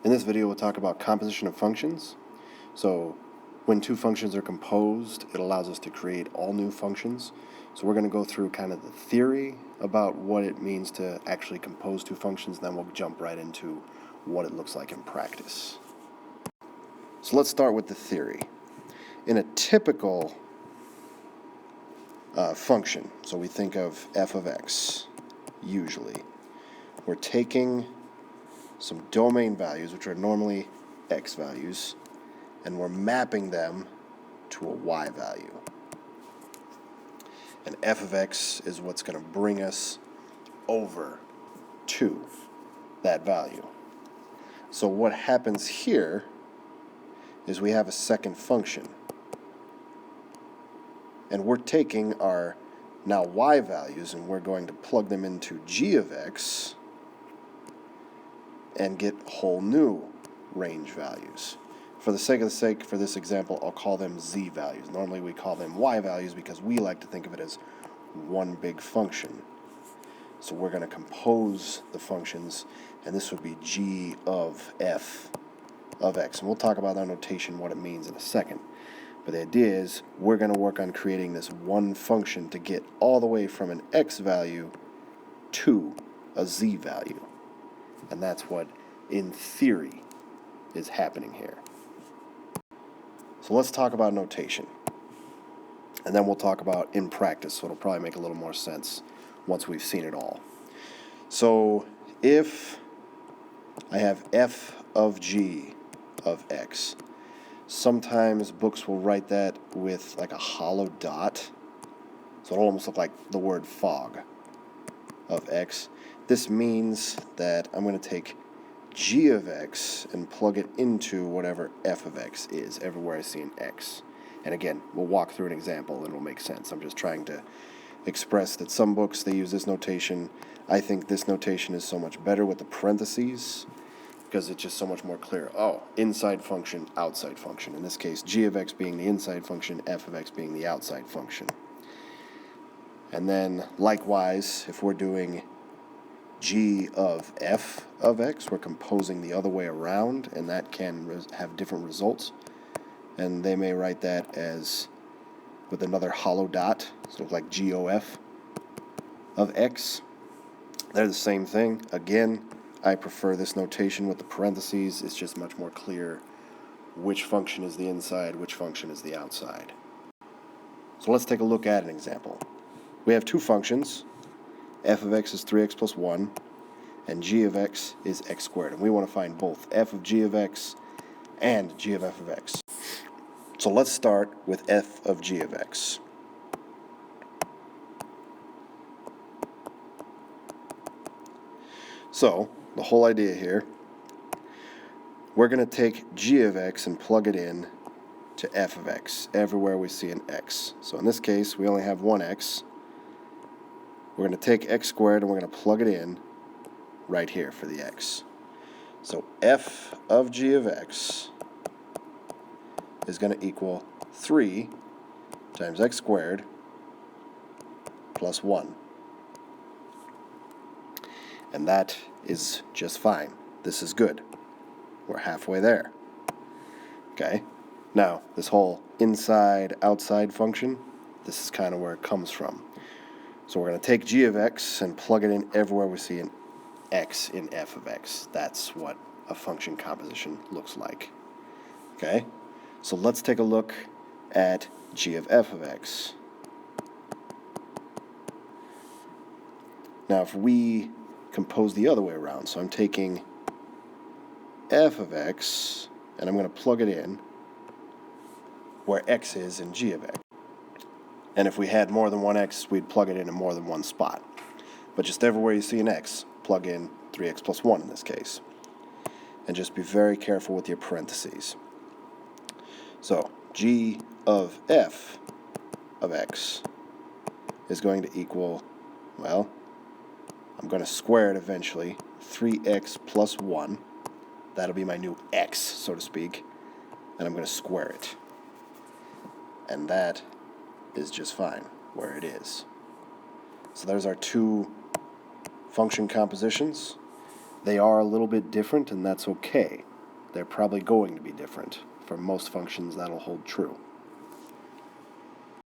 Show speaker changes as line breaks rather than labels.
In this video, we'll talk about composition of functions. So when two functions are composed, it allows us to create all new functions. So we're going to go through kind of the theory about what it means to actually compose two functions, then we'll jump right into what it looks like in practice. So let's start with the theory. In a typical function, so we think of f of x, usually, we're taking some domain values, which are normally x values, and we're mapping them to a y value. And f of x is what's going to bring us over to that value. So what happens here is we have a second function. And we're taking our now y values and we're going to plug them into g of x and get whole new range values. For the sake, for this example, I'll call them z values. Normally we call them y values because we like to think of it as one big function. So we're going to compose the functions, and this would be g of f of x. And we'll talk about that notation, what it means in a second. But the idea is we're going to work on creating this one function to get all the way from an x value to a z value. And that's what, in theory, is happening here. So let's talk about notation. And then we'll talk about in practice, so it'll probably make a little more sense once we've seen it all. So if I have f of g of x, sometimes books will write that with like a hollow dot. So it'll almost look like the word fog of x. This means that I'm going to take g of x and plug it into whatever f of x is, everywhere I see an x. And again, we'll walk through an example and it'll make sense. I'm just trying to express that some books, they use this notation. I think this notation is so much better with the parentheses because it's just so much more clear. Oh, inside function, outside function. In this case, g of x being the inside function, f of x being the outside function. And then likewise, if we're doing g of f of x, we're composing the other way around, and that can have different results. And they may write that as with another hollow dot, so like g o f of x. They're the same thing. Again, I prefer this notation with the parentheses. It's just much more clear which function is the inside, which function is the outside. So let's take a look at an example. We have two functions. F of x is 3x plus 1, and g of x is x squared. And we want to find both f of g of x and g of f of x. So let's start with f of g of x. So the whole idea here, we're going to take g of x and plug it in to f of x, everywhere we see an x. So in this case, we only have one x. We're going to take x squared and we're going to plug it in right here for the x. So f of g of x is going to equal 3 times x squared plus 1. And that is just fine. This is good. We're halfway there. Okay? Now, this whole inside-outside function, this is kind of where it comes from. So we're going to take g of x and plug it in everywhere we see an x in f of x. That's what a function composition looks like. Okay? So let's take a look at g of f of x. Now, if we compose the other way around, so I'm taking f of x and I'm going to plug it in where x is in g of x. And if we had more than one x, we'd plug it in more than one spot. But just everywhere you see an x, plug in 3x plus 1 in this case. And just be very careful with your parentheses. So g of f of x is going to equal, well, I'm going to square it eventually, 3x plus 1. That'll be my new x, so to speak. And I'm going to square it. And that is just fine where it is. So there's our two function compositions. They are a little bit different, and that's okay. they're probably going to be different. For most functions, that'll hold true.